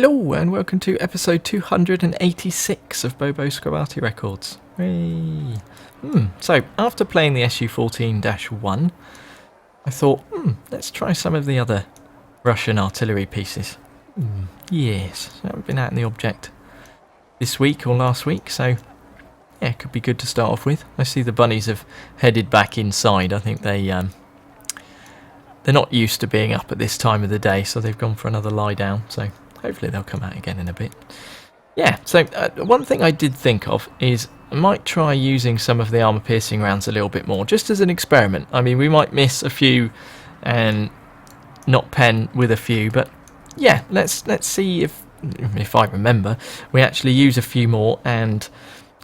Hello and welcome to episode 286 of Bobo Scrabati Records. Hey. So, after playing the SU-14-1, I thought, let's try some of the other Russian artillery pieces. Yes, I haven't been out in the object this week or last week, so yeah, it could be good to start off with. I see the bunnies have headed back inside. I think they're not used to being up at this time of the day, so they've gone for another lie down, so hopefully they'll come out again in a bit. Yeah, so one thing I did think of is I might try using some of the armour-piercing rounds a little bit more, just as an experiment. I mean, we might miss a few and not pen with a few, but yeah, let's see if I remember, we actually use a few more and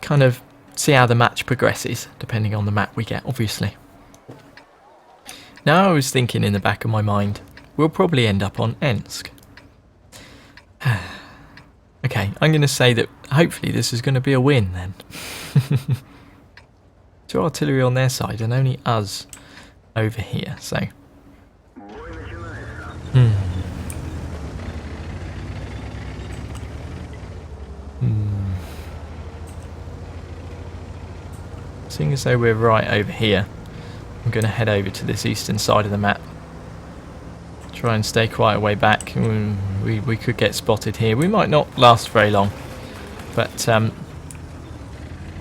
kind of see how the match progresses, depending on the map we get, obviously. Now I was thinking in the back of my mind, we'll probably end up on Ensk. Okay, I'm going to say that hopefully this is going to be a win then. 2 artillery on their side and only us over here, so. Seeing as though we're right over here, I'm going to head over to this eastern side of the map. Try and stay quite a way back. We could get spotted here. We might not last very long, but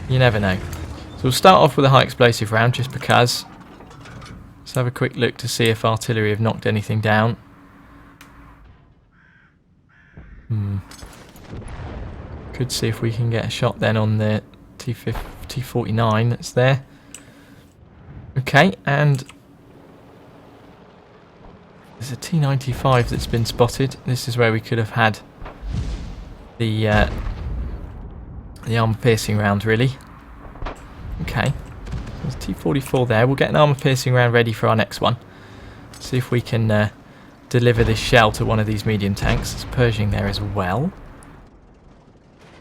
you never know. So we'll start off with a high explosive round just because. Let's have a quick look to see if artillery have knocked anything down. Could see if we can get a shot then on the T49 that's there. Okay, and there's a T95 that's been spotted. This is where we could have had the armour-piercing round, really. Okay, there's a T44 there. We'll get an armour-piercing round ready for our next one. See if we can deliver this shell to one of these medium tanks. There's Pershing there as well.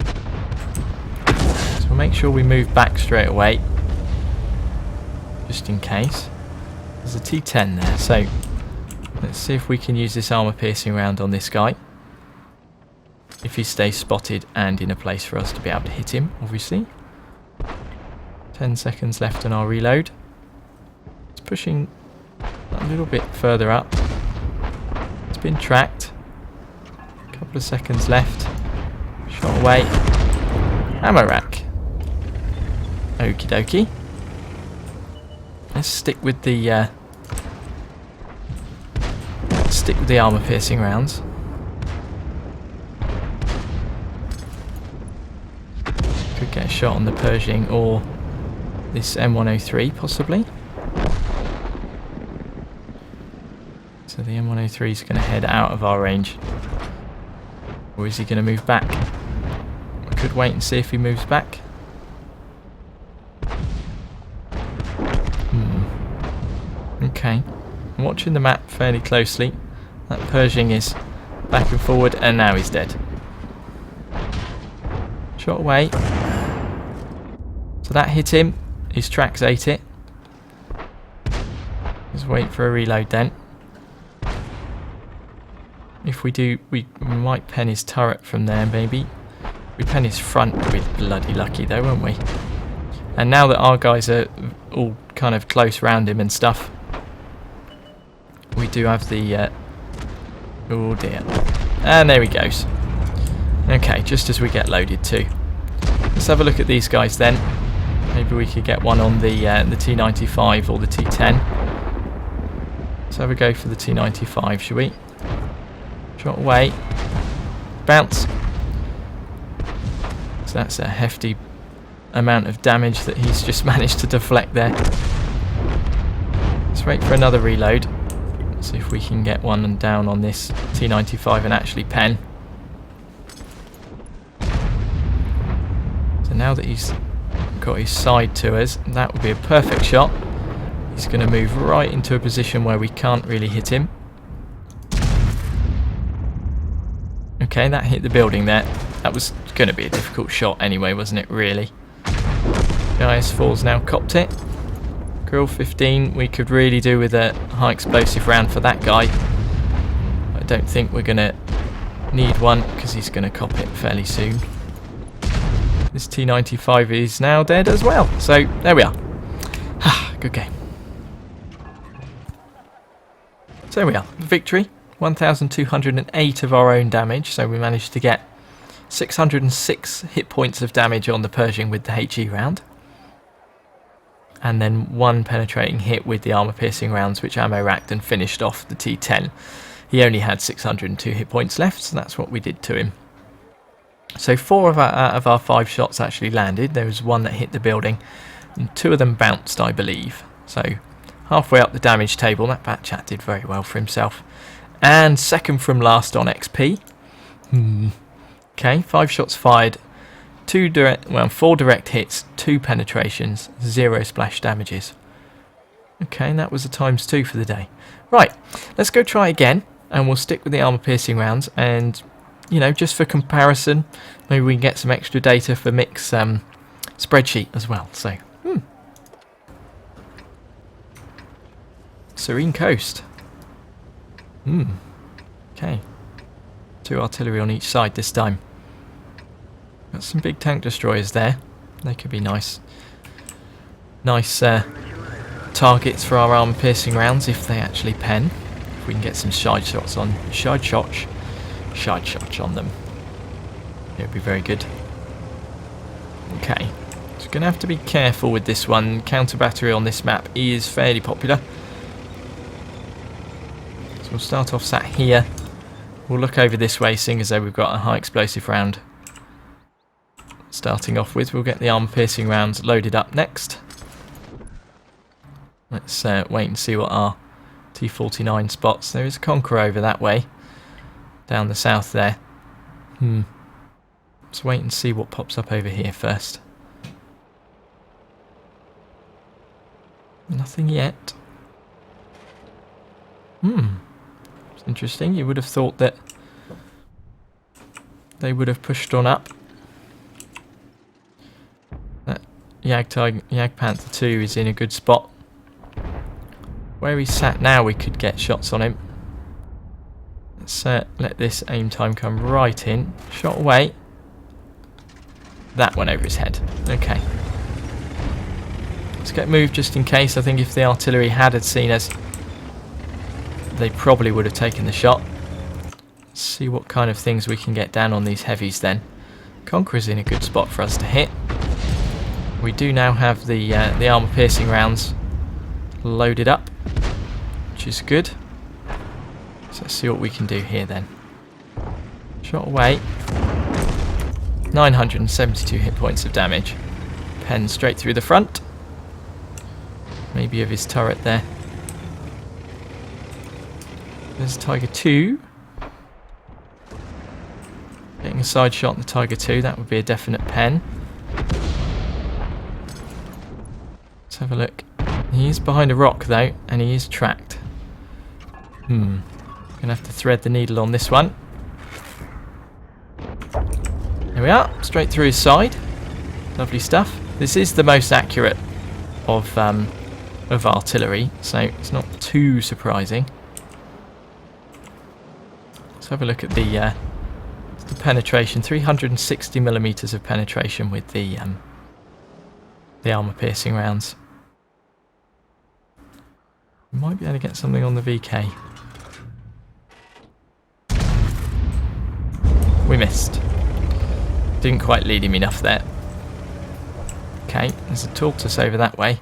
So we'll make sure we move back straight away, just in case. There's a T10 there, so let's see if we can use this armour-piercing round on this guy. If he stays spotted and in a place for us to be able to hit him, obviously. 10 seconds left on our reload. It's pushing a little bit further up. It's been tracked. A couple of seconds left. Shot away. Ammo rack. Okie dokie. Let's stick with the armour-piercing rounds. Could get a shot on the Pershing or this M103 possibly. So the M103 is going to head out of our range. Or is he going to move back? We could wait and see if he moves back. Okay. I'm watching the map fairly closely. That Pershing is back and forward, and now he's dead. Shot away. So that hit him. His tracks ate it. Just wait for a reload then. If we do, we might pen his turret from there, maybe. We pen his front, we're bloody lucky though, won't we? And now that our guys are all kind of close round him and stuff, we do have the oh dear, and there he goes. Okay, just as we get loaded too. Let's have a look at these guys then. Maybe we could get one on the T95 or the T10. Let's have a go for the T95, shall we? Shot away. Bounce. So that's a hefty amount of damage that he's just managed to deflect there. Let's wait for another reload. See if we can get one down on this T95 and actually pen. So now that he's got his side to us, that would be a perfect shot. He's going to move right into a position where we can't really hit him. Okay, that hit the building there. That was going to be a difficult shot anyway, wasn't it, really? The IS-4's now copped it. Grill 15, we could really do with a high explosive round for that guy. I don't think we're going to need one because he's going to cop it fairly soon. This T95 is now dead as well. So there we are. Good game. So there we are. Victory. 1,208 of our own damage. So we managed to get 606 hit points of damage on the Pershing with the HE round. And then 1 penetrating hit with the armour-piercing rounds, which ammo racked and finished off the T10. He only had 602 hit points left, so that's what we did to him. So 4 out of our 5 shots actually landed. There was 1 that hit the building, and 2 of them bounced, I believe. So halfway up the damage table, that Batchat did very well for himself. And second from last on XP. Okay, 5 shots fired, 4 direct hits, 2 penetrations, 0 splash damages. Okay, and that was a ×2 for the day. Right, let's go try again, and we'll stick with the armour-piercing rounds, and, you know, just for comparison, maybe we can get some extra data for Mick's spreadsheet as well. So, Serene Coast. Okay. 2 artillery on each side this time. Got some big tank destroyers there. They could be nice. Nice targets for our armour-piercing rounds if they actually pen. If we can get some side shots on them, it would be very good. Okay, so going to have to be careful with this one. Counter battery on this map is fairly popular. So we'll start off sat here. We'll look over this way, seeing as though we've got a high explosive round. Starting off with, we'll get the armour-piercing rounds loaded up next. Let's wait and see what our T49 spots. There is a Conqueror over that way, down the south there. Let's wait and see what pops up over here first. Nothing yet. It's interesting. You would have thought that they would have pushed on up. That Jagdpanther 2 is in a good spot. Where he's sat now, we could get shots on him. Let's let this aim time come right in. Shot away. That went over his head. Okay. Let's get moved just in case. I think if the artillery had seen us, they probably would have taken the shot. Let's see what kind of things we can get down on these heavies then. Conqueror's in a good spot for us to hit. We do now have the armour-piercing rounds loaded up, which is good. So let's see what we can do here then. Shot away. 972 hit points of damage. Pen straight through the front. Maybe of his turret there. There's Tiger 2. Getting a side shot on the Tiger 2, that would be a definite pen. Let's have a look. He is behind a rock though, and he is tracked. Gonna have to thread the needle on this one. There we are, straight through his side. Lovely stuff. This is the most accurate of artillery, so it's not too surprising. Let's have a look at the penetration. 360 millimeters of penetration with the armour-piercing rounds. We might be able to get something on the VK. We missed. Didn't quite lead him enough there. Okay, there's a tortoise over that way.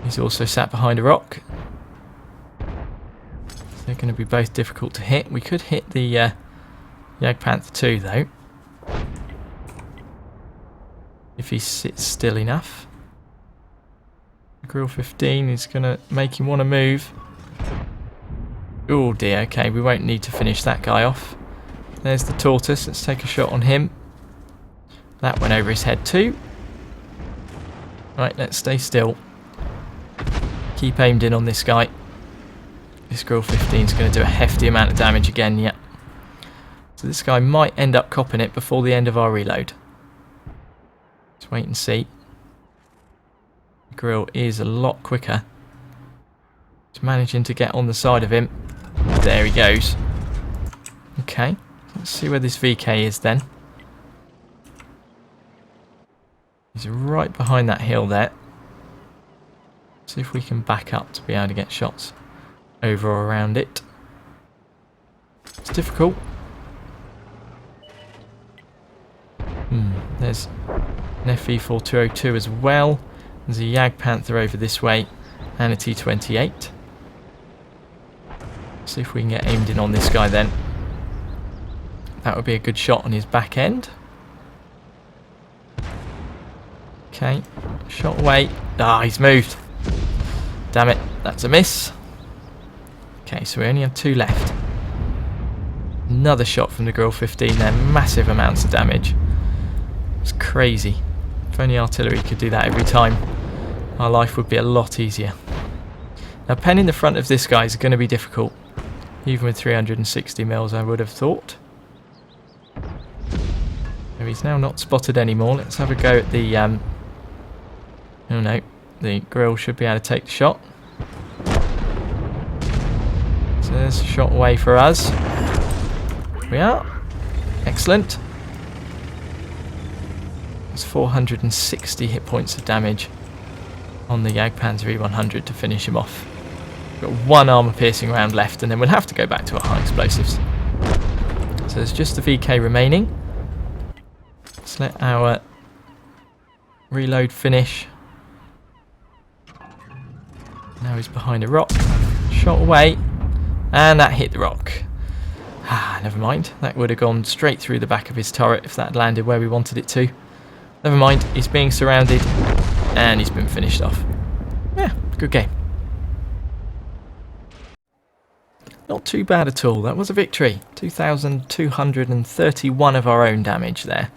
He's also sat behind a rock. They're going to be both difficult to hit. We could hit the Jagdpanther 2 though, if he sits still enough. Grill 15 is going to make him want to move. Oh dear, okay, we won't need to finish that guy off. There's the tortoise, let's take a shot on him. That went over his head too. Right, let's stay still. Keep aimed in on this guy. This Grill 15 is going to do a hefty amount of damage again, yep. So this guy might end up copping it before the end of our reload. Let's wait and see. Grill is a lot quicker. Just managing to get on the side of him. There he goes. Okay, let's see where this VK is then. He's right behind that hill there. See if we can back up to be able to get shots over or around it. It's difficult. There's an FE4202 as well. There's a Jagdpanther over this way and a T28. See if we can get aimed in on this guy then. That would be a good shot on his back end. Okay, shot away. Ah, he's moved. Damn it, that's a miss. Okay, so we only have 2 left. Another shot from the Grill 15 there, massive amounts of damage. It's crazy. If only artillery could do that every time, our life would be a lot easier. Now penning the front of this guy is going to be difficult, even with 360 mils I would have thought. So he's now not spotted anymore. Let's have a go at the oh no, the Grill should be able to take the shot. So there's a shot away for us. Here we are. Excellent. There's 460 hit points of damage on the Jagdpanzer E100 to finish him off. Got 1 armour piercing round left, and then we'll have to go back to our high explosives. So there's just the VK remaining. Let's let our reload finish. Now he's behind a rock. Shot away, and that hit the rock. Ah, never mind. That would have gone straight through the back of his turret if that had landed where we wanted it to. Never mind, he's being surrounded, and he's been finished off. Yeah, good game. Not too bad at all. That was a victory. 2,231 of our own damage there.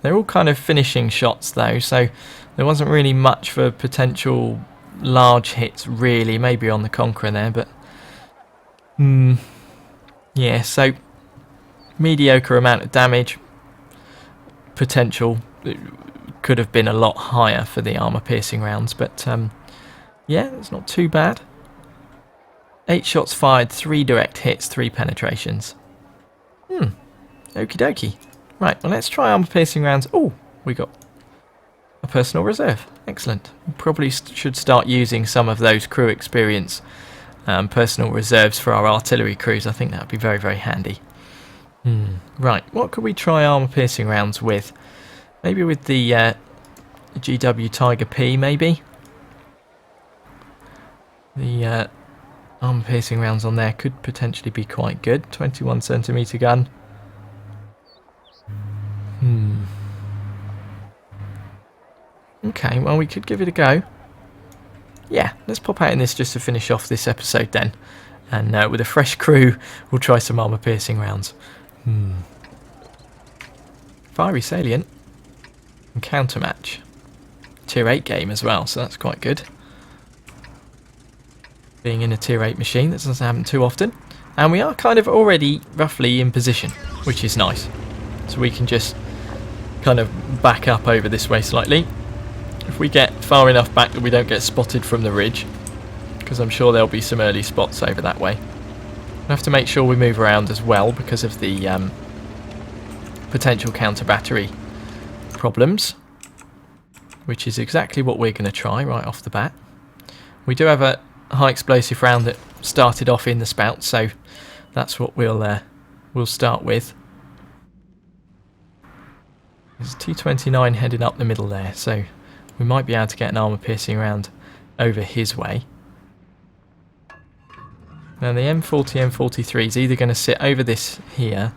They're all kind of finishing shots though, so there wasn't really much for potential large hits really, maybe on the Conqueror there, but yeah, so mediocre amount of damage. Potential could have been a lot higher for the armour piercing rounds, but yeah, it's not too bad. 8 shots fired, 3 direct hits, 3 penetrations. Okie dokie. Right, well let's try armour piercing rounds. Oh, we got a personal reserve. Excellent. We probably should start using some of those crew experience personal reserves for our artillery crews. I think that would be very, very handy. Right, what could we try armour piercing rounds with? Maybe with the GW Tiger P, maybe? The armour piercing rounds on there could potentially be quite good. 21cm gun. Okay, well we could give it a go. Yeah, let's pop out in this just to finish off this episode then. And with a fresh crew, we'll try some armour piercing rounds. Fiery salient. And counter match. Tier 8 game as well, so that's quite good. Being in a tier 8 machine, that doesn't happen too often. And we are kind of already roughly in position, which is nice. So we can just kind of back up over this way slightly. If we get far enough back that we don't get spotted from the ridge, because I'm sure there'll be some early spots over that way. We'll have to make sure we move around as well because of the potential counter battery problems, which is exactly what we're going to try right off the bat. We do have a high explosive round that started off in the spout, so that's what we'll start with. There's a T29 heading up the middle there, so we might be able to get an armour piercing round over his way. Now the M40, M43 is either going to sit over this here,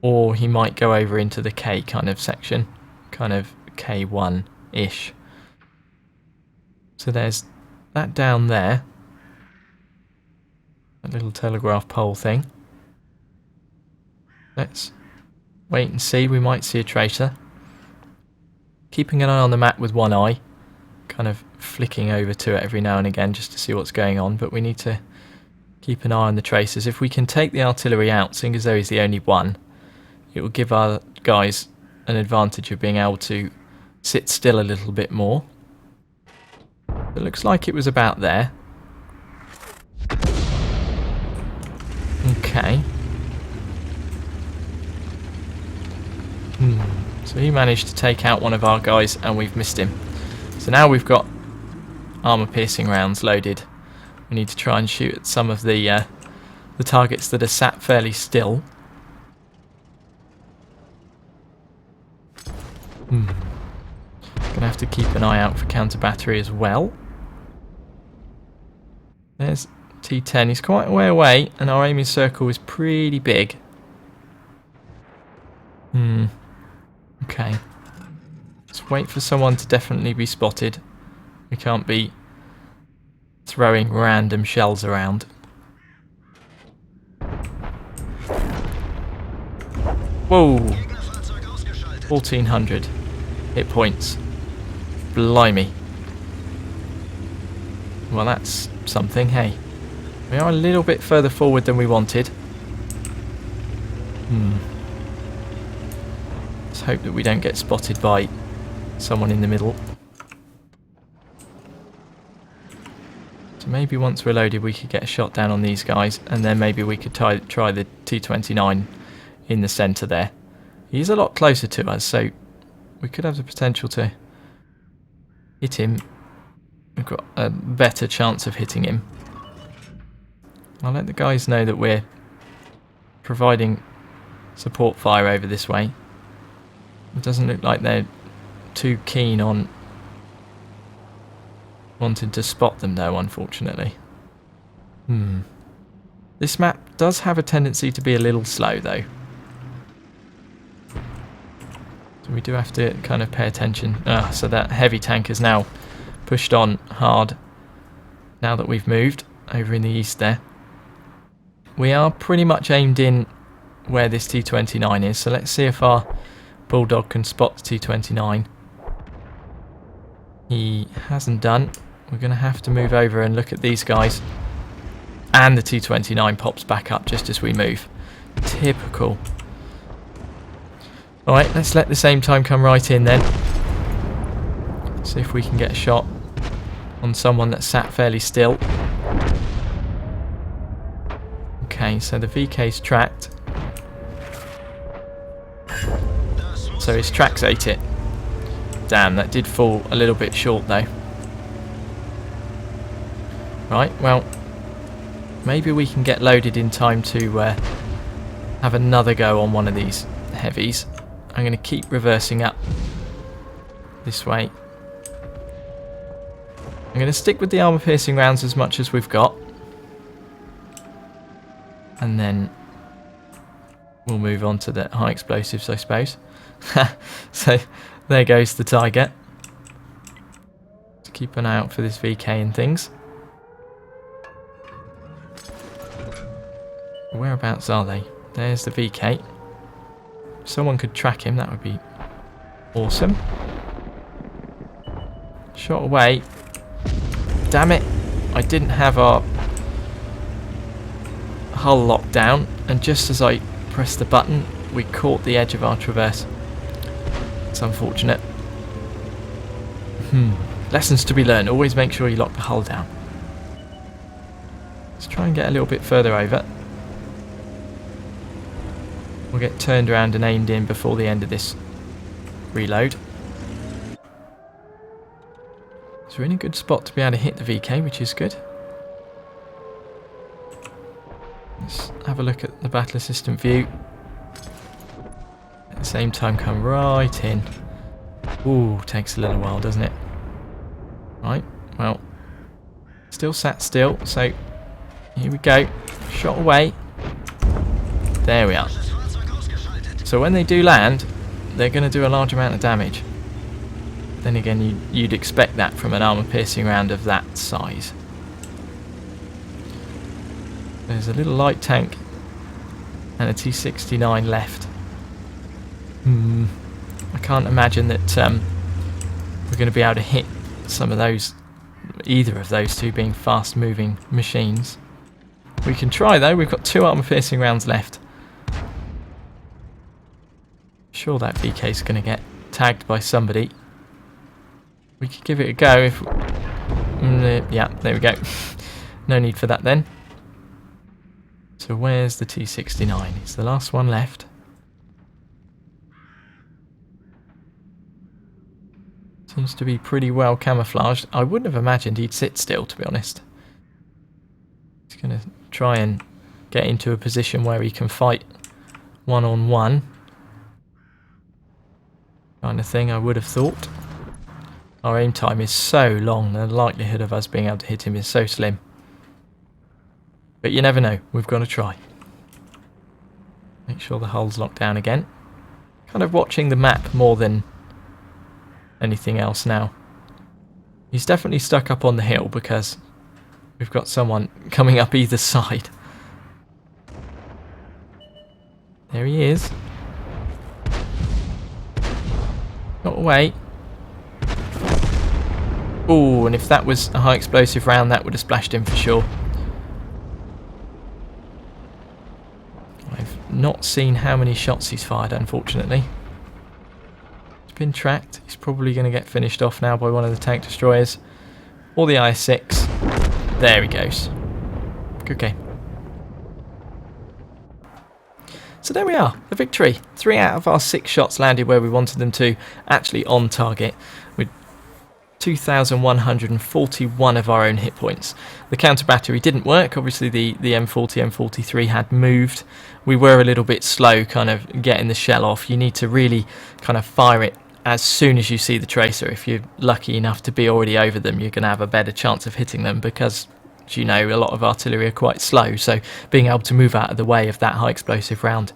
or he might go over into the K kind of section, kind of K1-ish. So there's that down there, that little telegraph pole thing. Let's wait and see, we might see a tracer. Keeping an eye on the map with one eye, kind of flicking over to it every now and again just to see what's going on, but we need to keep an eye on the tracers. If we can take the artillery out, seeing as though he's the only one, it will give our guys an advantage of being able to sit still a little bit more. It looks like it was about there. Okay. So he managed to take out one of our guys and we've missed him. So now we've got armour-piercing rounds loaded. We need to try and shoot at some of the targets that are sat fairly still. Gonna have to keep an eye out for counter battery as well. There's T10. He's quite a way away, and our aiming circle is pretty big. Okay. Let's wait for someone to definitely be spotted. We can't be throwing random shells around. Whoa! 1400 hit points. Blimey. Well, that's something, hey. We are a little bit further forward than we wanted. Let's hope that we don't get spotted by someone in the middle. So maybe once we're loaded we could get a shot down on these guys, and then maybe we could try the T29 in the centre there. He's a lot closer to us, so we could have the potential to hit him. We've got a better chance of hitting him. I'll let the guys know that we're providing support fire over this way. It doesn't look like they're too keen on wanting to spot them though, unfortunately. This map does have a tendency to be a little slow though. So we do have to kind of pay attention. So that heavy tank is now pushed on hard now that we've moved over in the east there. We are pretty much aimed in where this T29 is, so let's see if our Bulldog can spot the T29. He hasn't done. We're going to have to move over and look at these guys. And the T29 pops back up just as we move. Typical. Alright, let's let the same time come right in then. See if we can get a shot on someone that sat fairly still. Okay, so the VK's tracked. So his tracks ate it. Damn, that did fall a little bit short though. Right, well, maybe we can get loaded in time to have another go on one of these heavies. I'm going to keep reversing up this way. I'm going to stick with the armour-piercing rounds as much as we've got. And then we'll move on to the high explosives, I suppose. So there goes the Tiger. Let's keep an eye out for this VK and things. Whereabouts are they? There's the VK. If someone could track him, that would be awesome. Shot away. Damn it. I didn't have our hull locked down, and just as I pressed the button, we caught the edge of our traverse. It's unfortunate. Lessons to be learned. Always make sure you lock the hull down. Let's try and get a little bit further over. We'll get turned around and aimed in before the end of this reload. So we're in a good spot to be able to hit the VK, which is good. Let's have a look at the battle assistant view. At the same time, come right in. Ooh, takes a little while, doesn't it? Right, well, still sat still, so here we go. Shot away. There we are. So when they do land, they're going to do a large amount of damage. Then again, you'd expect that from an armour-piercing round of that size. There's a little light tank and a T69 left. I can't imagine that we're going to be able to hit some of those, either of those two being fast-moving machines. We can try though. We've got 2 armour-piercing rounds left. Sure, that VK is going to get tagged by somebody. We could give it a go if... yeah, there we go. No need for that then. So where's the T69? It's the last one left. Seems to be pretty well camouflaged. I wouldn't have imagined he'd sit still, to be honest. He's going to try and get into a position where he can fight one-on-one. Kind of thing I would have thought. Our aim time is so long, the likelihood of us being able to hit him is so slim. But you never know, we've got to try. Make sure the hull's locked down again. Kind of watching the map more than anything else now. He's definitely stuck up on the hill because we've got someone coming up either side. There he is. Got away. Oh, and if that was a high explosive round, that would have splashed him for sure. I've not seen how many shots he's fired, unfortunately. He's been tracked. He's probably going to get finished off now by one of the tank destroyers. Or the IS-6. There he goes. Good game. So there we are, the victory. 3 out of our 6 shots landed where we wanted them to, actually on target, with 2,141 of our own hit points. The counter battery didn't work. Obviously the M40, M43 had moved. We were a little bit slow kind of getting the shell off. You need to really kind of fire it as soon as you see the tracer. If you're lucky enough to be already over them, you're going to have a better chance of hitting them because, as you know, a lot of artillery are quite slow. So being able to move out of the way of that high explosive round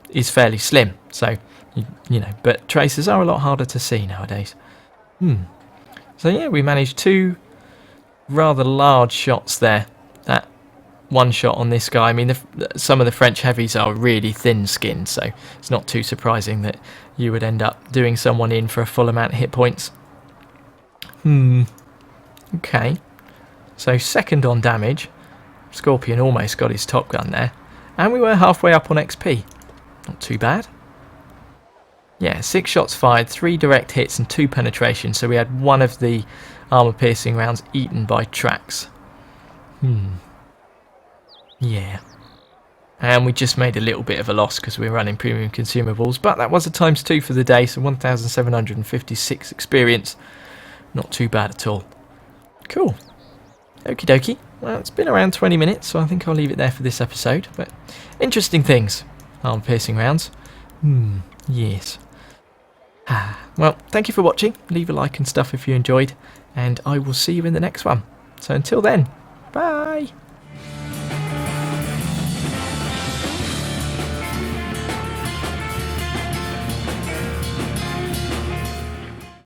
is fairly slim. So, you know, but tracers are a lot harder to see nowadays. So yeah, we managed 2 rather large shots there. That one shot on this guy, I mean, some of the French heavies are really thin-skinned, so it's not too surprising that you would end up doing someone in for a full amount of hit points. Okay. So second on damage. Scorpion almost got his top gun there. And we were halfway up on XP. Not too bad. Yeah, 6 shots fired, 3 direct hits and 2 penetrations. So we had one of the armour-piercing rounds eaten by tracks. Yeah. And we just made a little bit of a loss because we were running premium consumables. But that was a ×2 for the day, so 1,756 experience. Not too bad at all. Cool. Okie dokie. Well, it's been around 20 minutes, so I think I'll leave it there for this episode. But interesting things. Arm-piercing rounds. Yes. Well, thank you for watching. Leave a like and stuff if you enjoyed. And I will see you in the next one. So until then, bye!